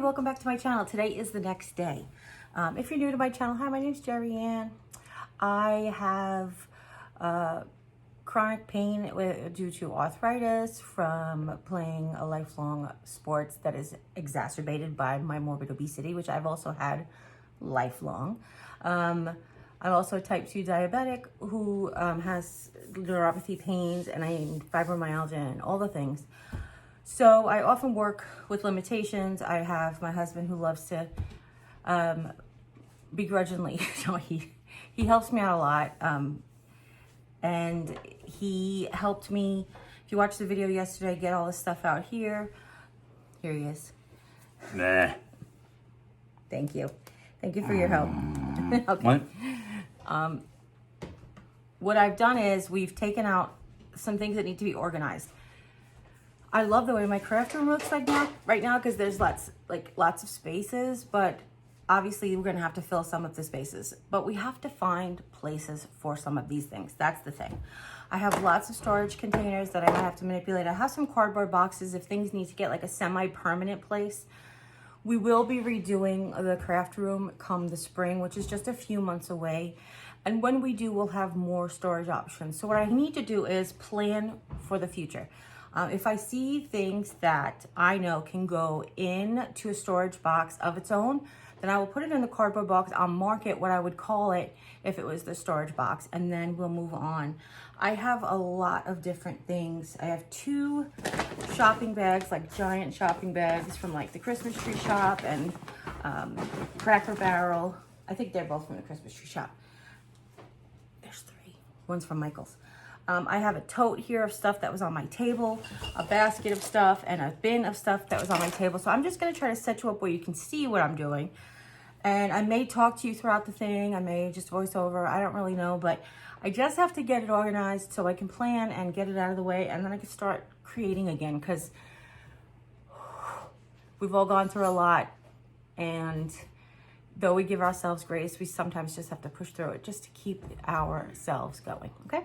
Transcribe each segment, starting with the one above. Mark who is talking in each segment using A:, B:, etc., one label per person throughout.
A: welcome back to my channel. Today is the next day. If you're new to my channel, hi, my name is Jeri-Ann. I have chronic pain due to arthritis from playing a lifelong sports that is exacerbated by my morbid obesity, which I've also had lifelong. I'm also a type 2 diabetic who has neuropathy pains, and I am fibromyalgia and all the things. So I often work with limitations. I have my husband who loves to begrudgingly, he helps me out a lot. And he helped me, if you watched the video yesterday, get all this stuff out here. Here he is.
B: Nah.
A: Thank you. Thank you for your help.
B: Okay.
A: What? What I've done is we've taken out some things that need to be organized. I love the way my craft room looks like right now because there's lots of spaces, but obviously we're gonna have to fill some of the spaces. But we have to find places for some of these things. That's the thing. I have lots of storage containers that I might have to manipulate. I have some cardboard boxes if things need to get like a semi-permanent place. We will be redoing the craft room come the spring, which is just a few months away. And when we do, we'll have more storage options. So what I need to do is plan for the future. If I see things that I know can go into a storage box of its own, then I will put it in the cardboard box. I'll mark it what I would call it if it was the storage box, and then we'll move on. I have a lot of different things. I have 2 shopping bags, like giant shopping bags from like the Christmas tree shop and Cracker Barrel. I think they're both from the Christmas tree shop. There's 3. One's from Michael's. I have a tote here of stuff that was on my table, a basket of stuff, and a bin of stuff that was on my table. So I'm just going to try to set you up where you can see what I'm doing. And I may talk to you throughout the thing. I may just voice over. I don't really know. But I just have to get it organized so I can plan and get it out of the way. And then I can start creating again. Because we've all gone through a lot. And though we give ourselves grace, we sometimes just have to push through it just to keep ourselves going. Okay?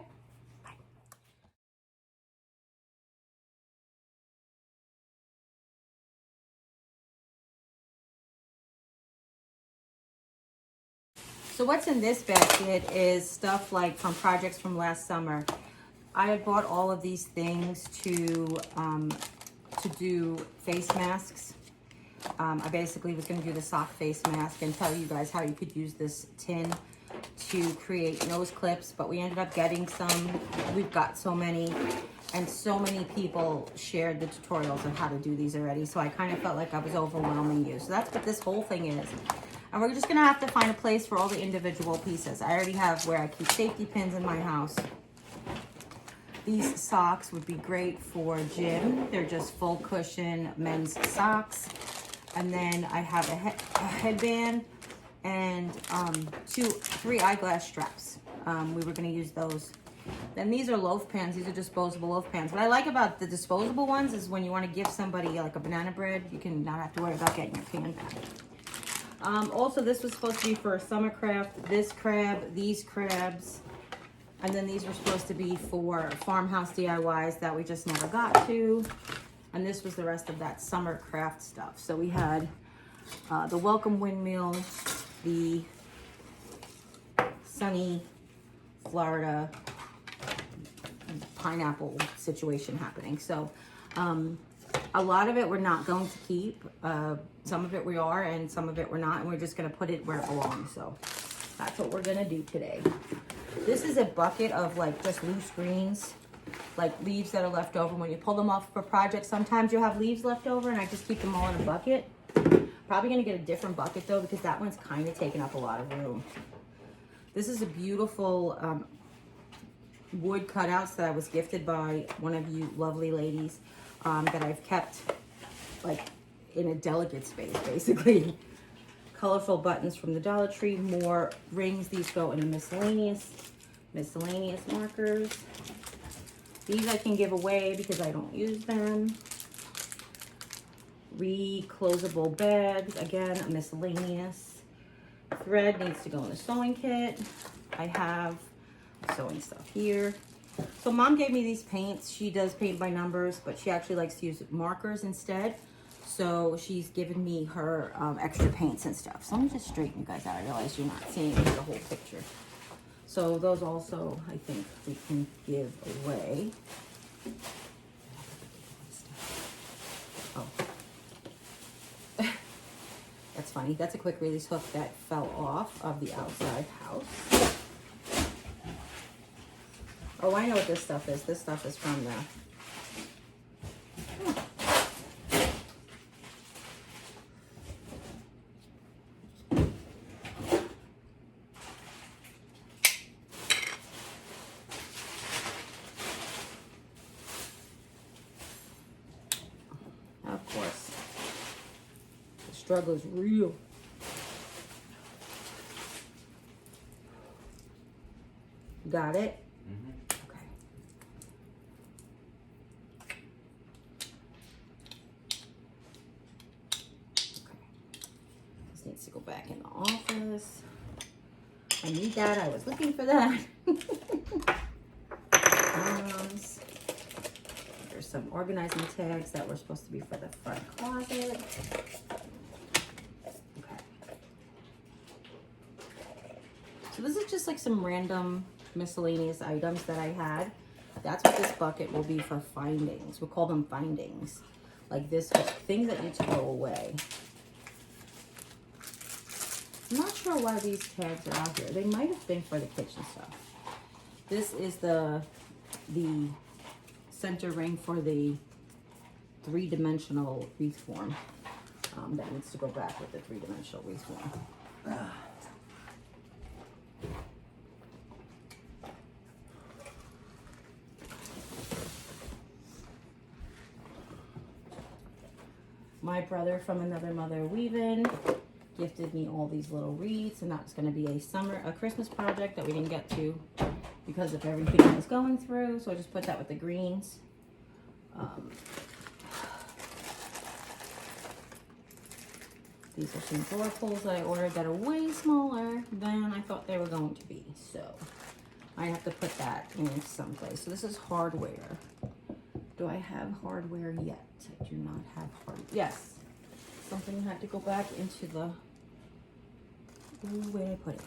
A: So what's in this basket is stuff like from projects from last summer. I had bought all of these things to do face masks. I basically was going to do the sock face mask and tell you guys how you could use this tin to create nose clips, but we ended up getting some. We've got so many, and so many people shared the tutorials of how to do these already, so I kind of felt like I was overwhelming you. So that's what this whole thing is. And we're just gonna have to find a place for all the individual pieces. I already have where I keep safety pins in my house. These socks would be great for gym. They're just full cushion men's socks. And then I have a headband and 3 eyeglass straps. We were gonna use those. Then these are loaf pans. These are disposable loaf pans. What I like about the disposable ones is when you wanna give somebody like a banana bread, you can not have to worry about getting your pan back. Also, this was supposed to be for a summer craft. This crab, these crabs, and then these were supposed to be for farmhouse DIYs that we just never got to. And this was the rest of that summer craft stuff. So we had the welcome windmill, the sunny Florida pineapple situation happening. So a lot of it we're not going to keep. Some of it we are, and some of it we're not, and we're just gonna put it where it belongs. So that's what we're gonna do today. This is a bucket of like just loose greens, like leaves that are left over. When you pull them off for projects, sometimes you have leaves left over, and I just keep them all in a bucket. Probably gonna get a different bucket though, because that one's kind of taking up a lot of room. This is a beautiful wood cutouts that I was gifted by one of you lovely ladies. That I've kept like in a delicate space, basically. Colorful buttons from the Dollar Tree, more rings. These go in the miscellaneous markers. These I can give away because I don't use them. Reclosable bags, again, miscellaneous. Thread needs to go in the sewing kit. I have sewing stuff here. So Mom gave me these paints. She does paint by numbers, but she actually likes to use markers instead. So she's given me her extra paints and stuff. So let me just straighten you guys out. I realize you're not seeing the whole picture. So those also, I think we can give away. Oh. That's funny. That's a quick release hook that fell off of the outside house. Oh, I know what this stuff is. This stuff is from the... Of course. The struggle is real. Got it?
B: Mm-hmm.
A: Okay. This needs to go back in the office. I need that. I was looking for that. There's some organizing tags that were supposed to be for the front closet. Okay. So this is just like some random miscellaneous items that I had. That's what this bucket will be for findings. We'll call them findings. Like this, things that need to go away. I'm not sure why these tags are out here. They might have been for the kitchen stuff. This is the center ring for the 3-dimensional wreath form. That needs to go back with the 3-dimensional wreath form. My brother from another mother weaving gifted me all these little wreaths, and that's going to be a Christmas project that we didn't get to because of everything I was going through. So I just put that with the greens. These are some door pulls that I ordered that are way smaller than I thought they were going to be. So I have to put that in someplace. So this is hardware. Do I have hardware yet? I do not have hardware. Yes. Something had to go back into the... Ooh, where did I put it?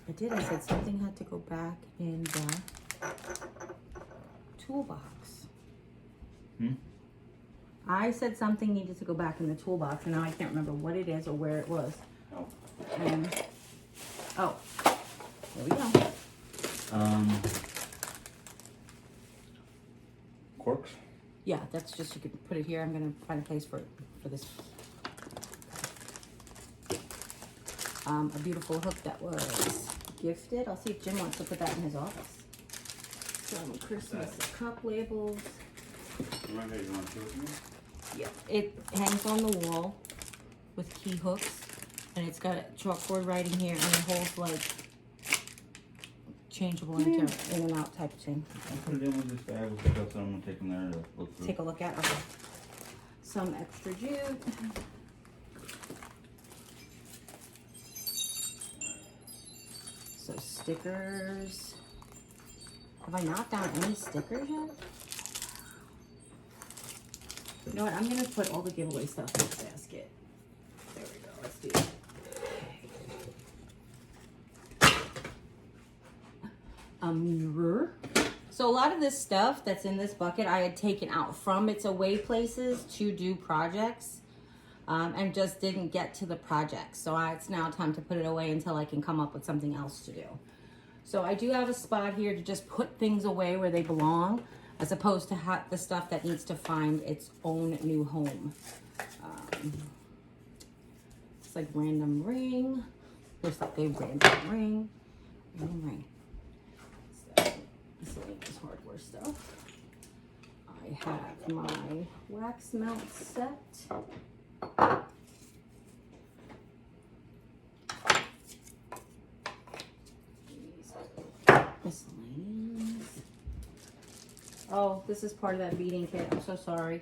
A: I did. I said something had to go back in the toolbox. I said something needed to go back in the toolbox, and now I can't remember what it is or where it was.
B: Oh.
A: Oh, there we go.
B: Corks?
A: Yeah, that's just, you can put it here. I'm gonna find a place for this. A beautiful hook that was gifted. I'll see if Jim wants to put that in his office. Some Christmas cup labels.
B: You want to show it to me?
A: Yeah, it hangs on the wall with key hooks, and it's got chalkboard writing here, and it holds like changeable in and out type of thing.
B: I'll put it in with this bag. We'll pick up some. I'm going to take them there to look through.
A: Take a look at it. Some extra jute. So stickers. Have I knocked down any stickers yet? You know what? I'm going to put all the giveaway stuff in this basket. There we go. Let's do that. A mirror. So a lot of this stuff that's in this bucket I had taken out from its away places to do projects, and just didn't get to the project. So it's now time to put it away until I can come up with something else to do. So I do have a spot here to just put things away where they belong, as opposed to the stuff that needs to find its own new home. It's like random ring. There's like a random ring. Random ring. Miscellaneous hardware stuff. I have my wax melt set. Miscellaneous. Oh, this is part of that beading kit. I'm so sorry.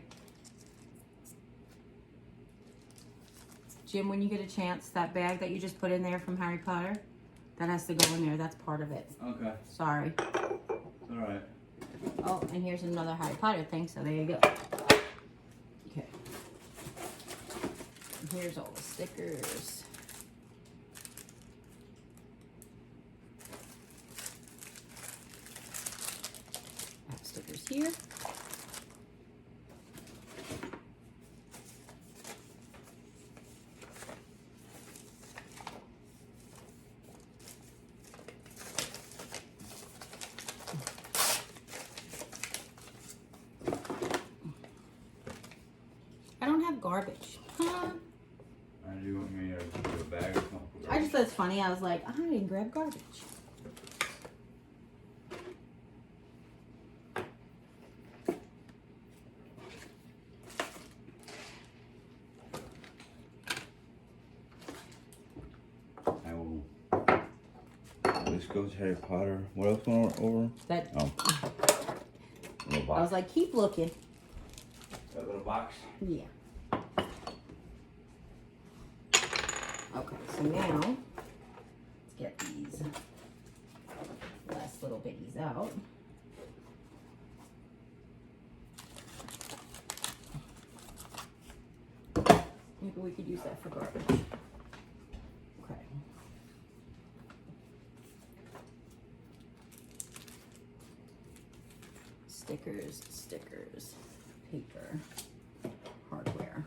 A: Jim, when you get a chance, that bag that you just put in there from Harry Potter, that has to go in there. That's part of it.
B: Okay.
A: Sorry.
B: All right.
A: Oh, and here's another Harry Potter thing, so there you go. Okay. And here's all the stickers. I have stickers here. I don't have garbage. Huh?
B: Do you want me to do a bag or something?
A: I just thought it's funny. I was like, I didn't grab garbage.
B: I will. This goes Harry Potter. What else going over?
A: That
B: Oh. Little
A: I
B: box.
A: was like, keep looking.
B: That little box.
A: Yeah. Okay, so now let's get these last little biggies out. Maybe we could use that for garbage. Okay. Stickers, stickers, paper, hardware.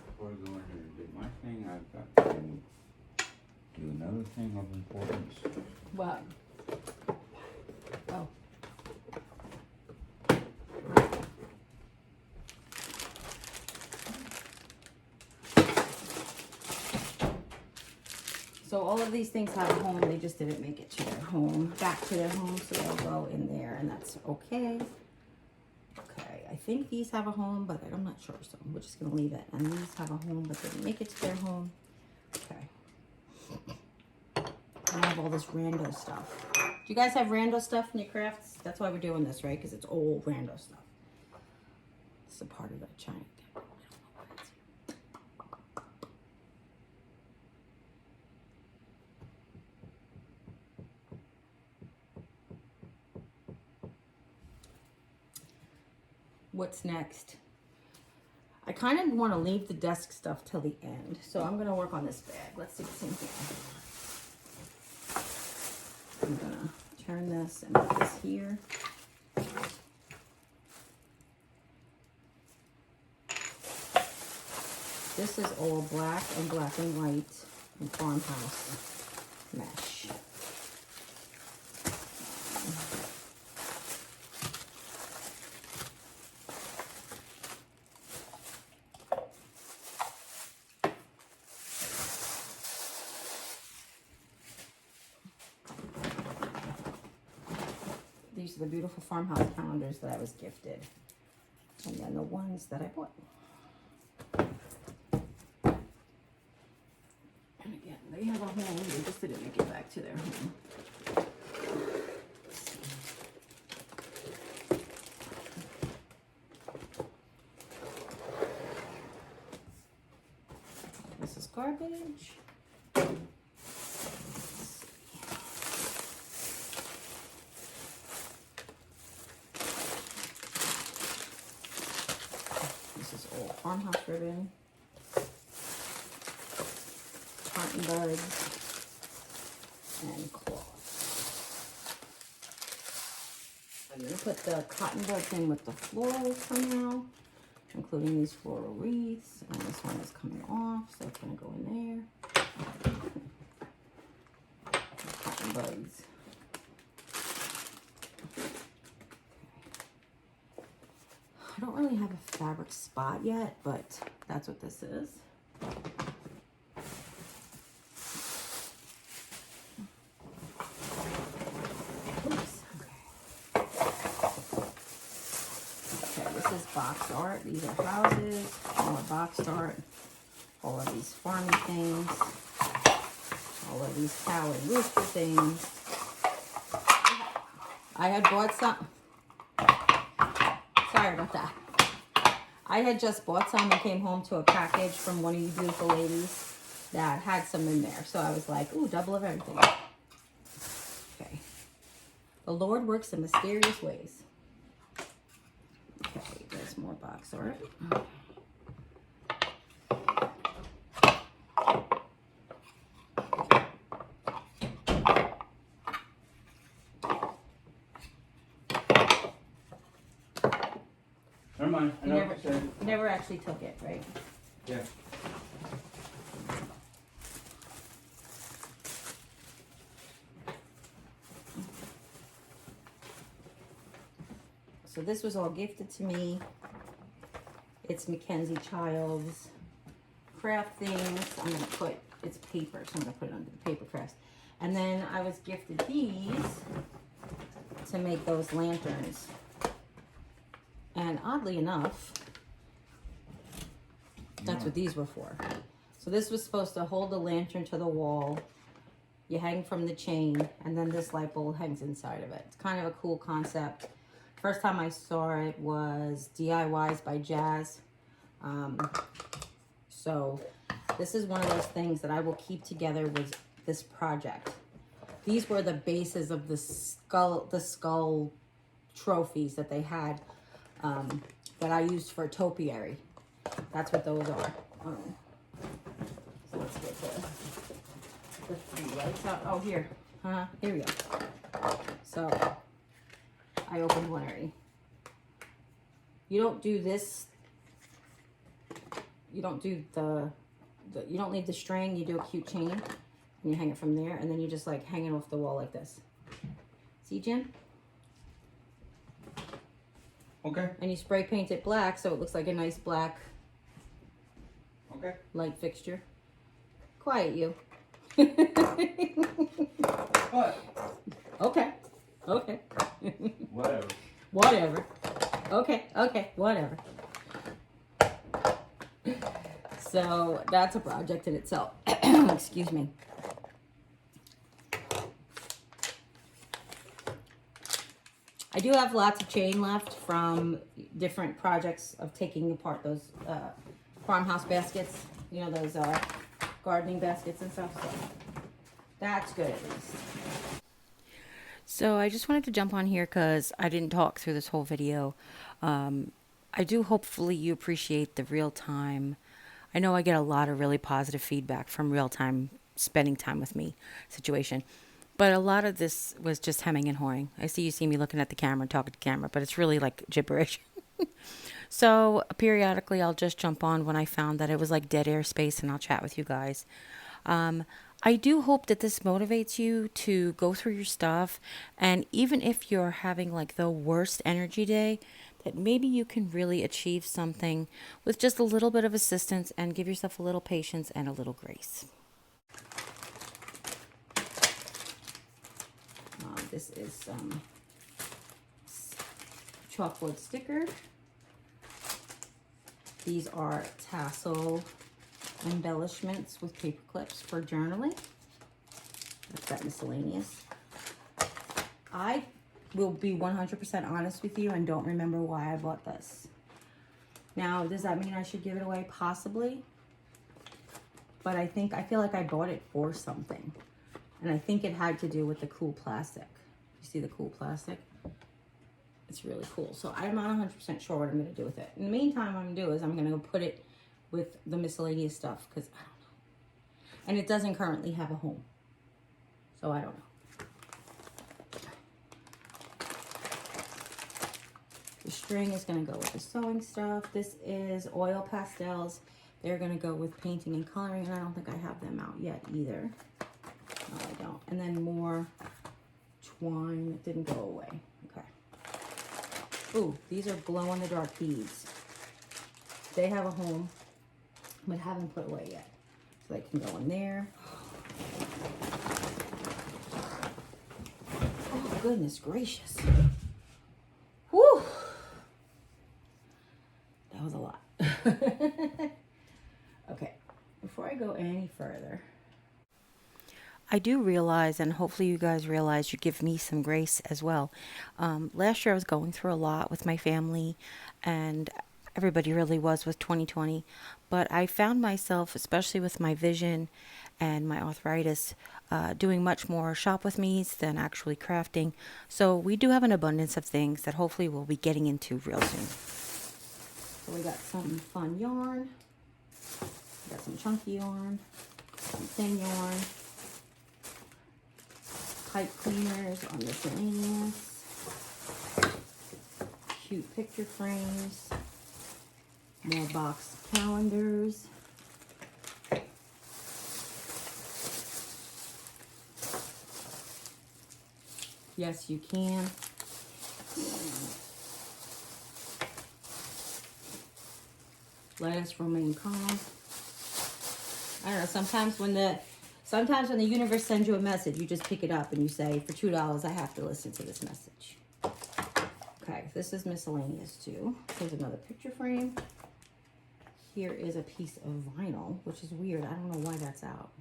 B: Before I go in here and do my thing, I've got to do another thing of importance.
A: What? Oh. So all of these things have a home, they just didn't make it to their home, back to their home, so they'll go in there, and that's okay. Okay, I think these have a home, but I'm not sure, so we're just gonna leave it. And these have a home, but didn't make it to their home. Okay. I have all this rando stuff. Do you guys have rando stuff in your crafts? That's why we're doing this, right? Because it's old rando stuff. This is a part of the China. I don't know why it's here. What's next? I kind of want to leave the desk stuff till the end, so I'm going to work on this bag. Let's see what's in here. I'm going to turn this and put this here. This is all black and white and Farmhouse mesh. These are the beautiful Farmhouse calendars that I was gifted. And then the ones that I bought. And again, they have a home. They just didn't make it back to their home. This is garbage. Farmhouse ribbon, cotton buds, and cloth. I'm going to put the cotton buds in with the florals somehow, including these floral wreaths, and this one is coming off, so it's going to go in there. Cotton buds. I don't really have a fabric spot yet, but that's what this is. Oops, okay. Okay, this is box art. These are houses, more box art. All of these farming things. All of these cow and rooster things. I had bought some. Sorry about that. I had just bought some and came home to a package from one of you beautiful ladies that had some in there. So I was like, ooh, double of everything. Okay. The Lord works in mysterious ways. Okay, there's more box art.
B: Never mind. I know what you said.
A: You never actually took it, right?
B: Yeah.
A: So this was all gifted to me. It's Mackenzie Child's craft things. I'm going to put, it's paper, so I'm going to put it under the paper crafts. And then I was gifted these to make those lanterns. And oddly enough, that's what these were for. So this was supposed to hold the lantern to the wall. You hang from the chain, and then this light bulb hangs inside of it. It's kind of a cool concept. First time I saw it was DIYs by Jazz. So this is one of those things that I will keep together with this project. These were the bases of the skull trophies that they had that I used for topiary. That's what those are. So let's get the three lights out. Oh, here. Here we go. So I opened one already. You don't do this. You don't do you don't leave the string. You do a cute chain, and you hang it from there, and then you just like hang it off the wall like this. See, Jim?
B: Okay.
A: And you spray paint it black, so it looks like a nice black light fixture. Quiet you.
B: What?
A: Okay. Okay.
B: Whatever.
A: Whatever. Okay. Okay. Whatever. So that's a project in itself. Excuse me. I do have lots of chain left from different projects of taking apart those farmhouse baskets. You know, those gardening baskets and stuff. So that's good at least. So I just wanted to jump on here because I didn't talk through this whole video. I do hopefully you appreciate the real time. I know I get a lot of really positive feedback from real time, spending time with me situation. But a lot of this was just hemming and hawing. I see me looking at the camera, talking to the camera, but it's really like gibberish. So periodically I'll just jump on when I found that it was like dead air space, and I'll chat with you guys. I do hope that this motivates you to go through your stuff, and even if you're having like the worst energy day, that maybe you can really achieve something with just a little bit of assistance, and give yourself a little patience and a little grace. This is some chalkboard sticker. These are tassel embellishments with paper clips for journaling. I've got miscellaneous. I will be 100% honest with you and don't remember why I bought this. Now, does that mean I should give it away? Possibly. But I feel like I bought it for something. And I think it had to do with the cool plastic. You see the cool plastic? It's really cool. So I'm not 100% sure what I'm going to do with it. In the meantime, what I'm going to do is I'm going to go put it with the miscellaneous stuff, because I don't know. And it doesn't currently have a home. So I don't know. The string is going to go with the sewing stuff. This is oil pastels. They're going to go with painting and coloring, and I don't think I have them out yet either. No, I don't. And then more twine that didn't go away. Okay. Ooh, these are glow-in-the-dark beads. They have a home, but haven't put away yet. So they can go in there. Oh, goodness gracious. Whew. That was a lot. Okay, before I go any further, I do realize, and hopefully you guys realize, you give me some grace as well. Last year I was going through a lot with my family, and everybody really was with 2020. But I found myself, especially with my vision and my arthritis, doing much more shop with me's than actually crafting. So we do have an abundance of things that hopefully we'll be getting into real soon. So we got some fun yarn, we got some chunky yarn, some thin yarn, pipe cleaners on miscellaneous, cute picture frames, more box calendars, yes you can, let us remain calm. I don't know, sometimes when the universe sends you a message, you just pick it up and you say, for $2, I have to listen to this message. Okay, this is miscellaneous too. Here's another picture frame. Here is a piece of vinyl, which is weird. I don't know why that's out.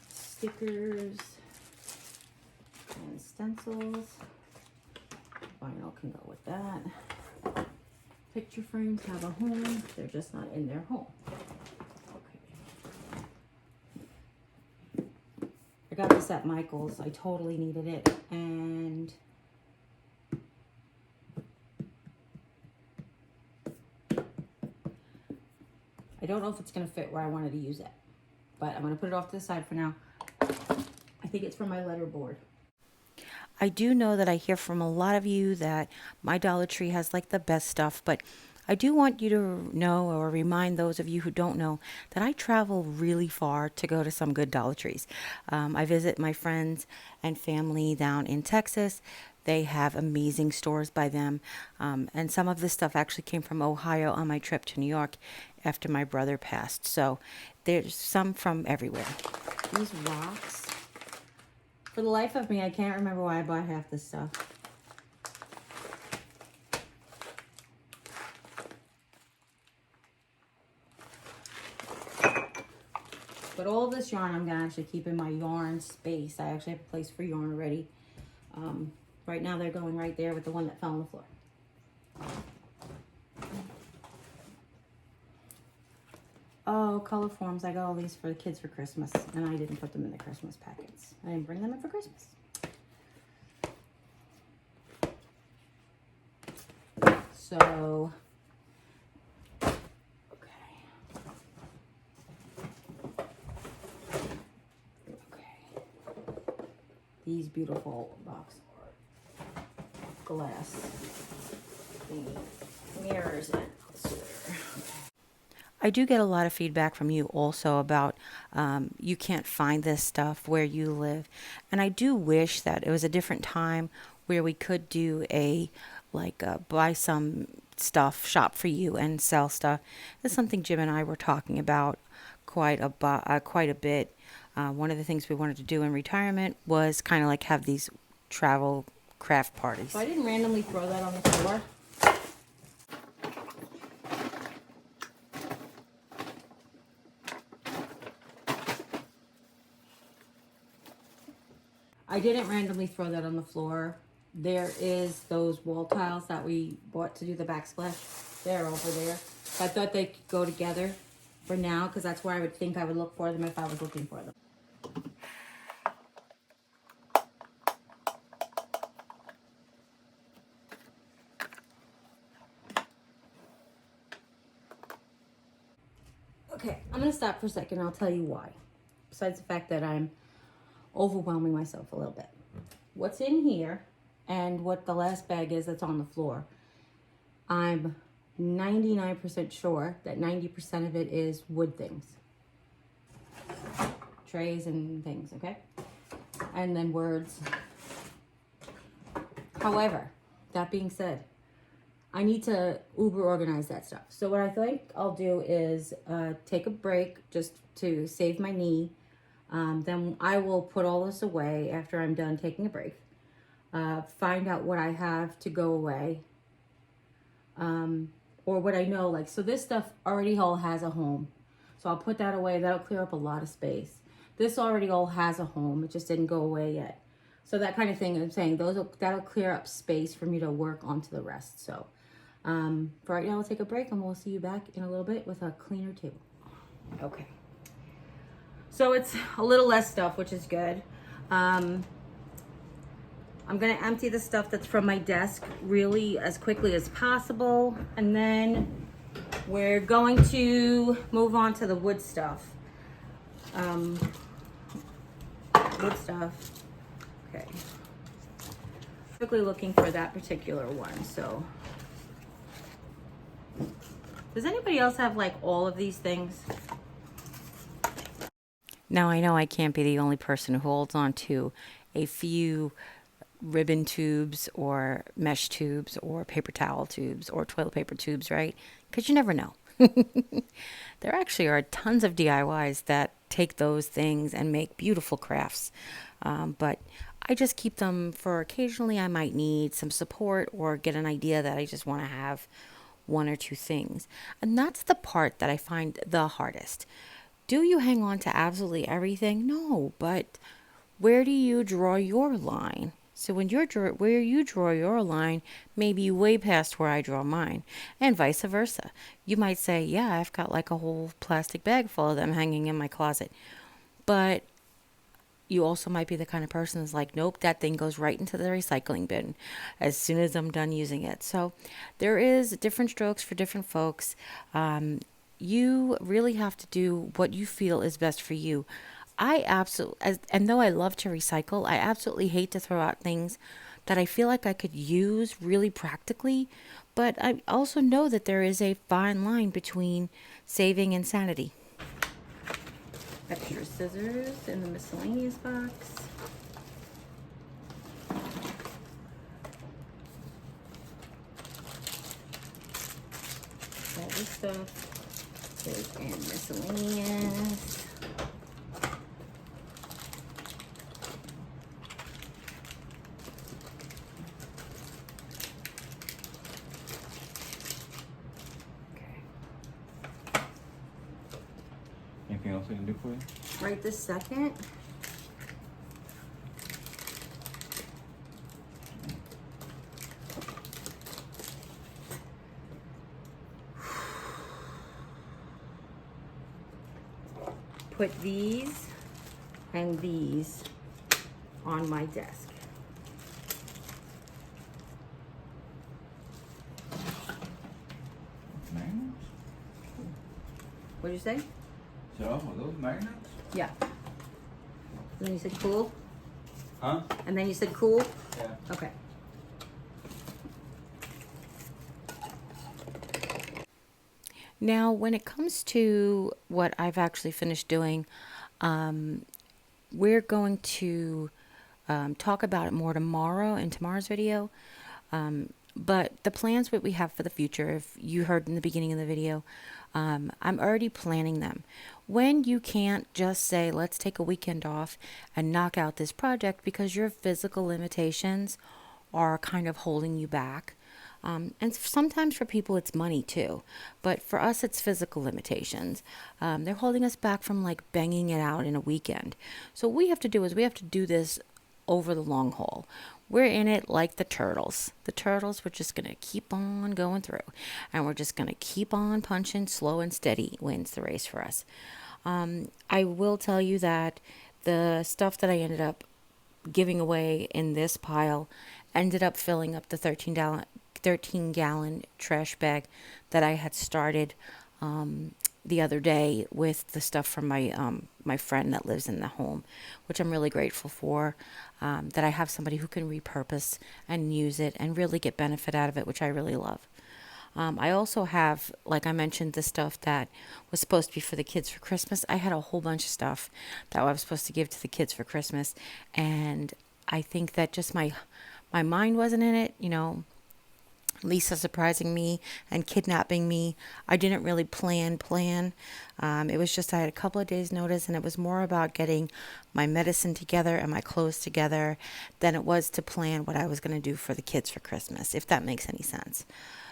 A: Stickers and stencils. Vinyl can go with that. Picture frames have a home. They're just not in their home. I got this at Michael's. I totally needed it. And I don't know if it's going to fit where I wanted to use it. But I'm going to put it off to the side for now. I think it's for my letterboard. I do know that I hear from a lot of you that my Dollar Tree has like the best stuff, but I do want you to know, or remind those of you who don't know, that I travel really far to go to some good Dollar Trees. I visit my friends and family down in Texas. They have amazing stores by them. And some of this stuff actually came from Ohio on my trip to New York after my brother passed. So there's some from everywhere. These rocks. For the life of me, I can't remember why I bought half this stuff. But all this yarn I'm gonna actually keep in my yarn space. I actually have a place for yarn already. Right now they're going right there with the one that fell on the floor. Oh, color forms. I got all these for the kids for Christmas, and I didn't put them in the Christmas packets. I didn't bring them in for Christmas. So, okay. These beautiful box art, glass, the mirrors and elsewhere. I do get a lot of feedback from you also about you can't find this stuff where you live. And I do wish that it was a different time where we could do buy some stuff, shop for you and sell stuff. That's something Jim and I were talking about quite a bit. One of the things we wanted to do in retirement was kind of like have these travel craft parties. So I didn't randomly throw that on the floor. I didn't randomly throw that on the floor. There is those wall tiles that we bought to do the backsplash. They're over there. So I thought they could go together for now because that's where I would think I would look for them if I was looking for them. Okay, I'm going to stop for a second. I'll tell you why. Besides the fact that I'm overwhelming myself a little bit. What's in here and what the last bag is that's on the floor, I'm 99% sure that 90% of it is wood things. Trays and things, okay? And then words. However, that being said, I need to uber organize that stuff. So what I think I'll do is take a break just to save my knee. Then I will put all this away after I'm done taking a break. Find out what I have to go away. Or what I know, so this stuff already all has a home. So I'll put that away. That'll clear up a lot of space. This already all has a home. It just didn't go away yet. So that kind of thing, I'm saying, that'll clear up space for me to work onto the rest. So for right now, we'll take a break and we'll see you back in a little bit with a cleaner table. Okay. So it's a little less stuff, which is good. I'm gonna empty the stuff that's from my desk really as quickly as possible. And then we're going to move on to the wood stuff. Wood stuff. Okay. Quickly looking for that particular one. So, does anybody else have like all of these things? Now I know I can't be the only person who holds on to a few ribbon tubes or mesh tubes or paper towel tubes or toilet paper tubes, right? Because you never know. There actually are tons of DIYs that take those things and make beautiful crafts. But I just keep them for occasionally I might need some support or get an idea that I just want to have one or two things. And that's the part that I find the hardest. Do you hang on to absolutely everything? No, but where do you draw your line? So when where you draw your line may be way past where I draw mine, and vice versa. You might say, yeah, I've got like a whole plastic bag full of them hanging in my closet. But you also might be the kind of person that's like, nope, that thing goes right into the recycling bin as soon as I'm done using it. So there is different strokes for different folks. You really have to do what you feel is best for you. And though I love to recycle, I absolutely hate to throw out things that I feel like I could use really practically. But I also know that there is a fine line between saving and sanity. Extra scissors in the miscellaneous box. All this stuff is in miscellaneous.
B: Anything else I can do for you?
A: Right this second. Put these and these on my desk.
B: Magnets?
A: What'd you say?
B: So, are those magnets?
A: Yeah. And then you said cool?
B: Huh?
A: And then you said cool?
B: Yeah.
A: Okay. Now, when it comes to what I've actually finished doing, we're going to talk about it more tomorrow in tomorrow's video. But the plans that we have for the future, if you heard in the beginning of the video, I'm already planning them. When you can't just say, let's take a weekend off and knock out this project because your physical limitations are kind of holding you back. And sometimes for people it's money too, but for us it's physical limitations. They're holding us back from like banging it out in a weekend. So what we have to do is we have to do this over the long haul. We're in it like the turtles. The turtles, we're just going to keep on going through. And we're just going to keep on punching. Slow and steady wins the race for us. I will tell you that the stuff that I ended up giving away in this pile ended up filling up the 13-gallon trash bag that I had started the other day with the stuff from my friend that lives in the home, which I'm really grateful for, that I have somebody who can repurpose and use it and really get benefit out of it, which I really love. I also have, like I mentioned, the stuff that was supposed to be for the kids for Christmas. I had a whole bunch of stuff that I was supposed to give to the kids for Christmas, and I think that just my mind wasn't in it, you know. Lisa surprising me and kidnapping me. I didn't really plan. It was just I had a couple of days notice, and it was more about getting my medicine together and my clothes together than it was to plan what I was going to do for the kids for Christmas, if that makes any sense.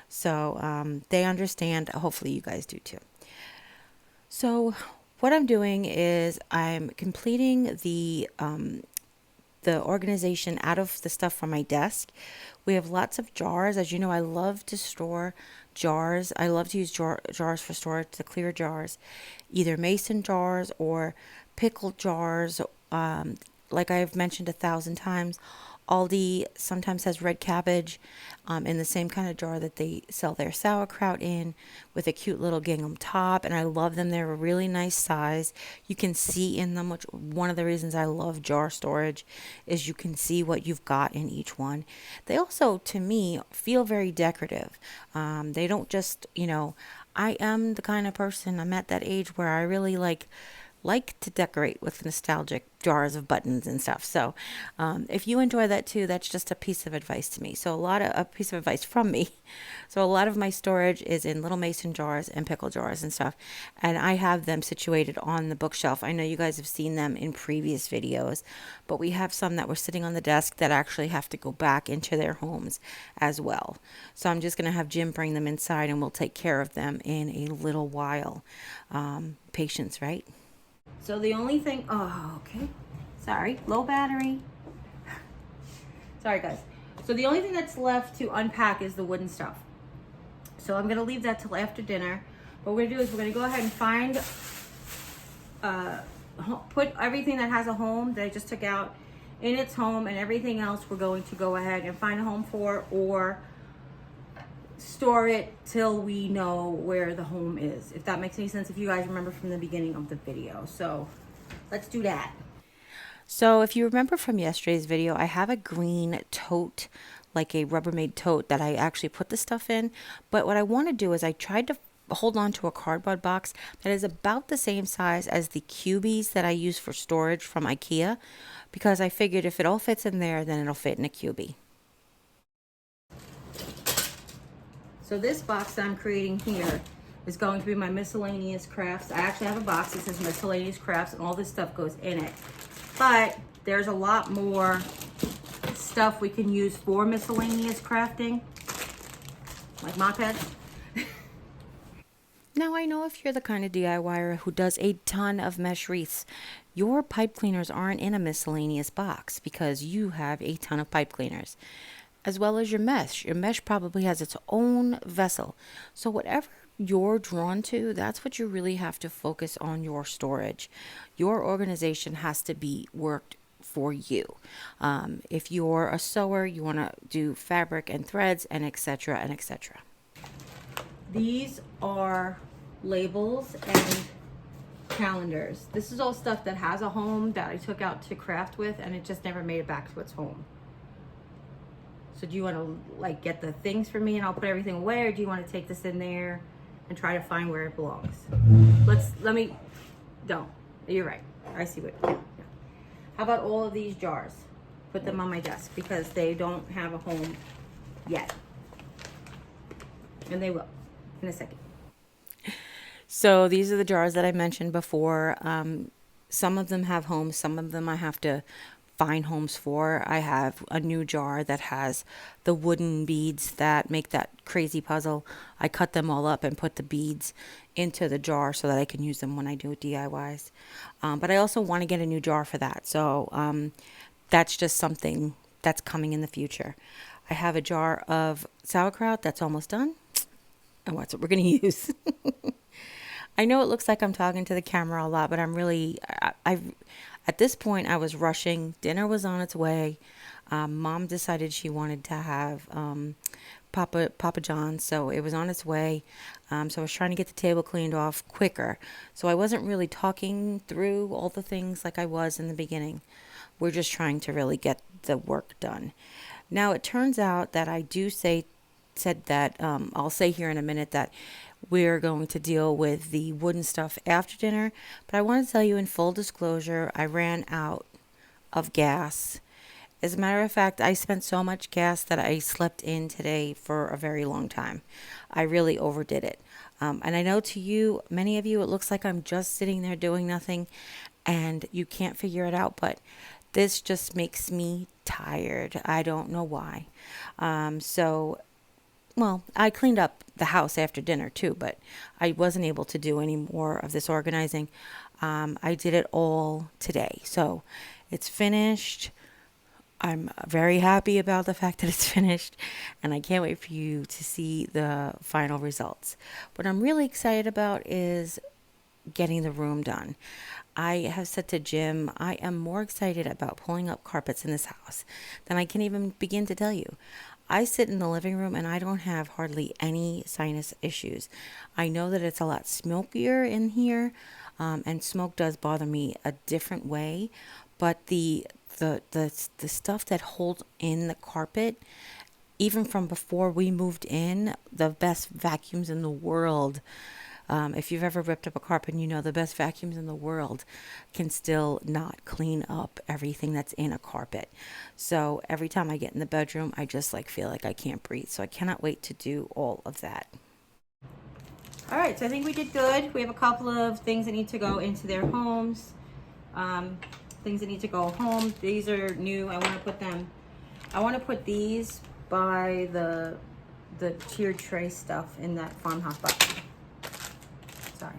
A: So they understand. Hopefully you guys do too. So what I'm doing is I'm completing the organization out of the stuff from my desk. We have lots of jars. As you know, I love to store jars. I love to use jars for storage, the clear jars, either mason jars or pickle jars. Like I've mentioned 1,000 times, Aldi sometimes has red cabbage in the same kind of jar that they sell their sauerkraut in, with a cute little gingham top. And I love them. They're a really nice size. You can see in them, which one of the reasons I love jar storage is you can see what you've got in each one. They also, to me, feel very decorative. They don't just, I am the kind of person, I'm at that age where I really like to decorate with nostalgic jars of buttons and stuff. So if you enjoy that too, that's just a piece of advice to me. So a piece of advice from me. So a lot of my storage is in little mason jars and pickle jars and stuff. And I have them situated on the bookshelf. I know you guys have seen them in previous videos, but we have some that were sitting on the desk that actually have to go back into their homes as well. So I'm just going to have Jim bring them inside and we'll take care of them in a little while. Patience, right? So the only thing, okay. Sorry, low battery. Sorry, guys. So the only thing that's left to unpack is the wooden stuff. So I'm going to leave that till after dinner. What we're going to do is we're going to go ahead and find, put everything that has a home that I just took out in its home, and everything else we're going to go ahead and find a home for, or store it till we know where the home is, if that makes any sense, if you guys remember from the beginning of the video. So let's do that. So if you remember from yesterday's video, I have a green tote, like a Rubbermaid tote, that I actually put the stuff in. But what I want to do is I tried to hold on to a cardboard box that is about the same size as the cubies that I use for storage from IKEA, because I figured if it all fits in there, then it'll fit in a cubie. So this box that I'm creating here is going to be my miscellaneous crafts. I actually have a box that says miscellaneous crafts and all this stuff goes in it. But there's a lot more stuff we can use for miscellaneous crafting, like mop heads. Now I know if you're the kind of DIYer who does a ton of mesh wreaths, your pipe cleaners aren't in a miscellaneous box because you have a ton of pipe cleaners. As well as your mesh. Your mesh probably has its own vessel. So whatever you're drawn to, that's what you really have to focus on your storage. Your organization has to be worked for you. If you're a sewer, you want to do fabric and threads and etc. and etc. These are labels and calendars. This is all stuff that has a home that I took out to craft with, and it just never made it back to its home. So do you want to get the things for me and I'll put everything away, or do you want to take this in there and try to find where it belongs? Don't. You're right. I see what. Yeah. How about all of these jars? Put them on my desk because they don't have a home yet. And they will in a second. So these are the jars that I mentioned before. Some of them have homes. Some of them I have to find homes for. I have a new jar that has the wooden beads that make that crazy puzzle. I cut them all up and put the beads into the jar so that I can use them when I do DIYs. But I also want to get a new jar for that. So that's just something that's coming in the future. I have a jar of sauerkraut that's almost done. And what's what we're going to use. I know it looks like I'm talking to the camera a lot, but I'm really, at this point, I was rushing. Dinner was on its way. Mom decided she wanted to have Papa John's, so it was on its way. So I was trying to get the table cleaned off quicker. So I wasn't really talking through all the things like I was in the beginning. We're just trying to really get the work done. Now, it turns out that I said that, I'll say here in a minute that we're going to deal with the wooden stuff after dinner. But I want to tell you, in full disclosure, I ran out of gas. As a matter of fact, I spent so much gas that I slept in today for a very long time. I really overdid it. And I know to you, many of you, it looks like I'm just sitting there doing nothing and you can't figure it out. But this just makes me tired. I don't know why. So well, I cleaned up the house after dinner too, but I wasn't able to do any more of this organizing. I did it all today. So it's finished. I'm very happy about the fact that it's finished, and I can't wait for you to see the final results. What I'm really excited about is getting the room done. I have said to Jim, I am more excited about pulling up carpets in this house than I can even begin to tell you. I sit in the living room and I don't have hardly any sinus issues. I know that it's a lot smokier in here, and smoke does bother me a different way, but the stuff that holds in the carpet, even from before we moved in, the best vacuums in the world. If you've ever ripped up a carpet, you know the best vacuums in the world can still not clean up everything that's in a carpet. So every time I get in the bedroom, I just like feel like I can't breathe. So I cannot wait to do all of that. All right, so I think we did good. We have a couple of things that need to go into their homes. Things that need to go home. These are new. I want to put these by the tiered tray stuff in that farmhouse box. Sorry.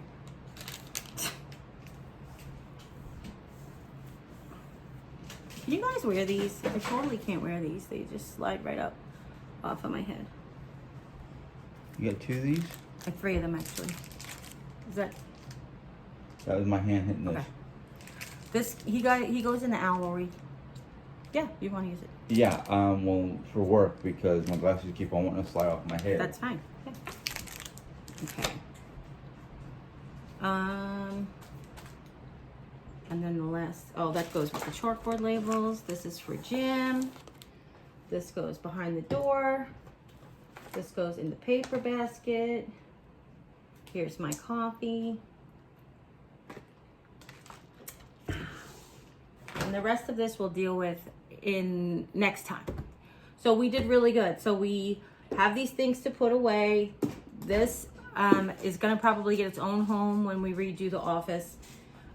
A: Can you guys wear these? I totally can't wear these. They just slide right up off of my head.
B: You got 2 of these?
A: I have 3 of them actually. Is that?
B: That was my hand hitting this.
A: Okay. This he goes in the owlery. Yeah, you want to use it?
B: Yeah, well, for work because my glasses keep on wanting to slide off my head.
A: That's fine. Yeah. Okay. And then the last, that goes with the chalkboard labels. This is for Jim. This goes behind the door. This goes in the paper basket. Here's my coffee. And the rest of this we'll deal with in next time. So we did really good. So we have these things to put away. This is gonna probably get its own home when we redo the office.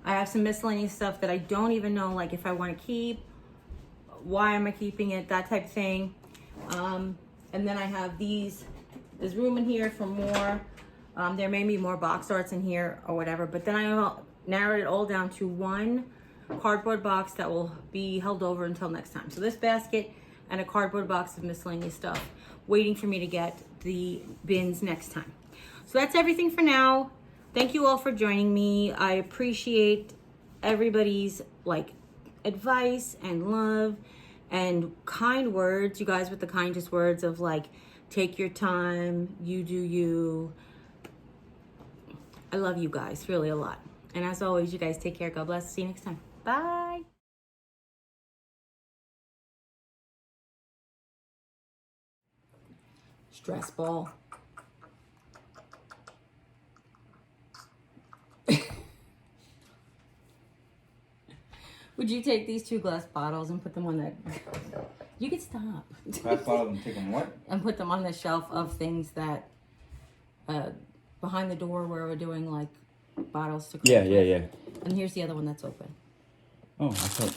A: I have some miscellaneous stuff that I don't even know, like if I want to keep, why am I keeping it, that type of thing. And then I have there's room in here for more. There may be more box arts in here or whatever, but then I narrowed it all down to one cardboard box that will be held over until next time. So this basket and a cardboard box of miscellaneous stuff waiting for me to get the bins next time. So that's everything for now. Thank you all for joining me. I appreciate everybody's advice and love and kind words. You guys with the kindest words of take your time, you do you. I love you guys really a lot. And as always, you guys take care. God bless. See you next time. Bye. Stress ball. Would you take these 2 glass bottles and put them on that? You could stop.
B: Glass bottles and take them what?
A: And put them on the shelf of things that behind the door where we're doing bottles to.
B: Yeah.
A: And here's the other one that's open.
B: Oh, I thought.